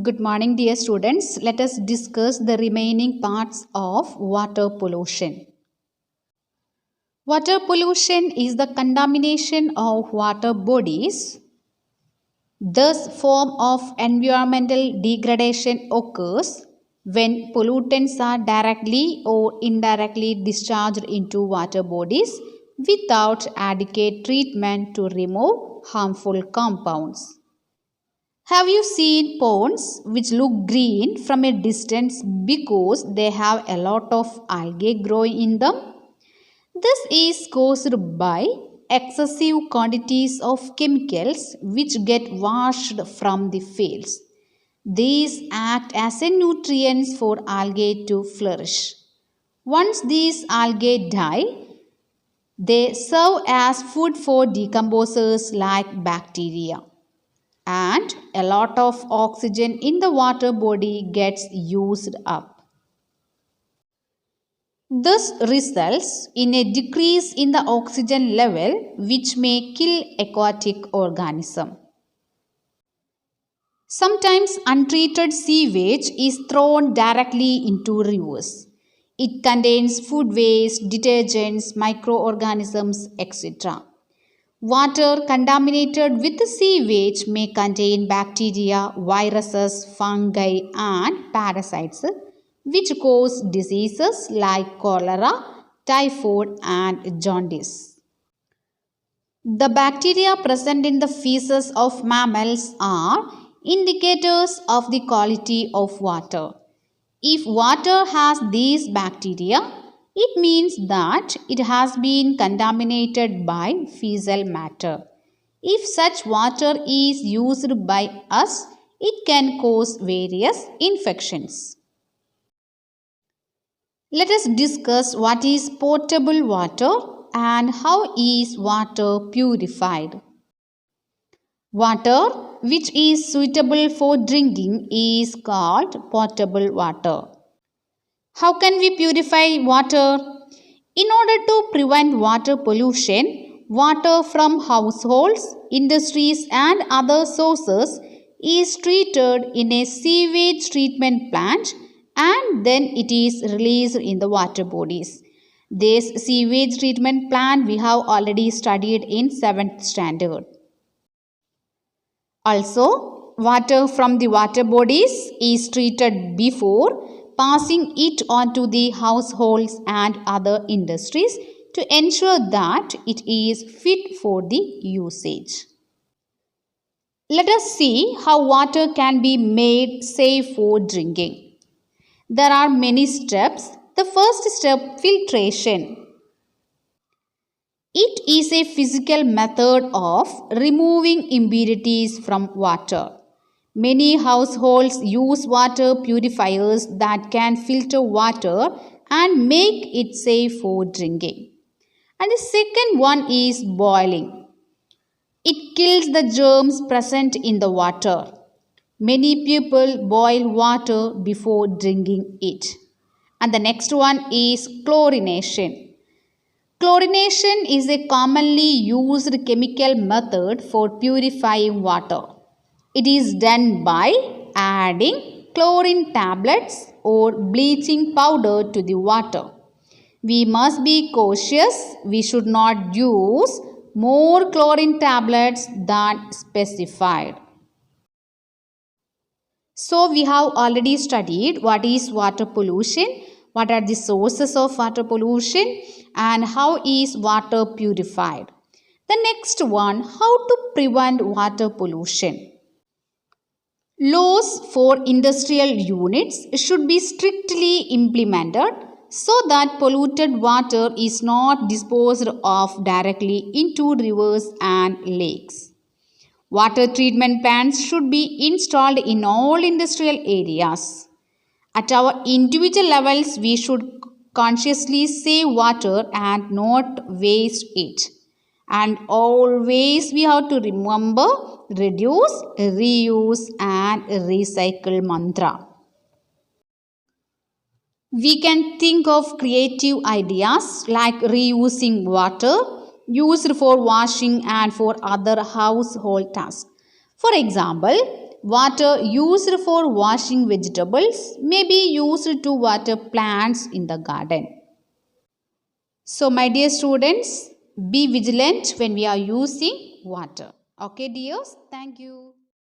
Good morning, dear students. Let us discuss the remaining parts of water pollution. Water pollution is the contamination of water bodies. This form of environmental degradation occurs when pollutants are directly or indirectly discharged into water bodies without adequate treatment to remove harmful compounds. Have you seen ponds which look green from a distance because they have a lot of algae growing in them? This is caused by excessive quantities of chemicals which get washed from the fields. These act as a nutrients for algae to flourish. Once these algae die, they serve as food for decomposers like bacteria, and a lot of oxygen in the water body gets used up. This results in a decrease in the oxygen level which may kill aquatic organisms. Sometimes untreated sewage is thrown directly into rivers. It contains food waste, detergents, microorganisms, etc. Water contaminated with sewage may contain bacteria, viruses, fungi, and parasites which cause diseases like cholera, typhoid, and jaundice. The bacteria present in the feces of mammals are indicators of the quality of water. If water has these bacteria, it means that it has been contaminated by fecal matter. If such water is used by us, it can cause various infections. Let us discuss what is potable water and how is water purified. Water which is suitable for drinking is called potable water. How can we purify water? In order to prevent water pollution, water from households, industries, and other sources is treated in a sewage treatment plant and then it is released in the water bodies. This sewage treatment plant we have already studied in 7th standard. Also, water from the water bodies is treated before passing it on to the households and other industries to ensure that it is fit for the usage. Let us see how water can be made safe for drinking. There are many steps. The first step, filtration. It is a physical method of removing impurities from water. Many households use water purifiers that can filter water and make it safe for drinking. And the second one is boiling. It kills the germs present in the water. Many people boil water before drinking it. And the next one is chlorination. Chlorination is a commonly used chemical method for purifying water. It is done by adding chlorine tablets or bleaching powder to the water. We must be cautious. We should not use more chlorine tablets than specified. So we have already studied what is water pollution, what are the sources of water pollution, and how is water purified. The next one, how to prevent water pollution. Laws for industrial units should be strictly implemented so that polluted water is not disposed of directly into rivers and lakes. Water treatment plants should be installed in all industrial areas. At our individual levels, we should consciously save water and not waste it. And always we have to remember reduce, reuse and recycle mantra. We can think of creative ideas like reusing water used for washing and for other household tasks. For example, water used for washing vegetables may be used to water plants in the garden. So my dear students, be vigilant when we are using water. Okay dears, thank you.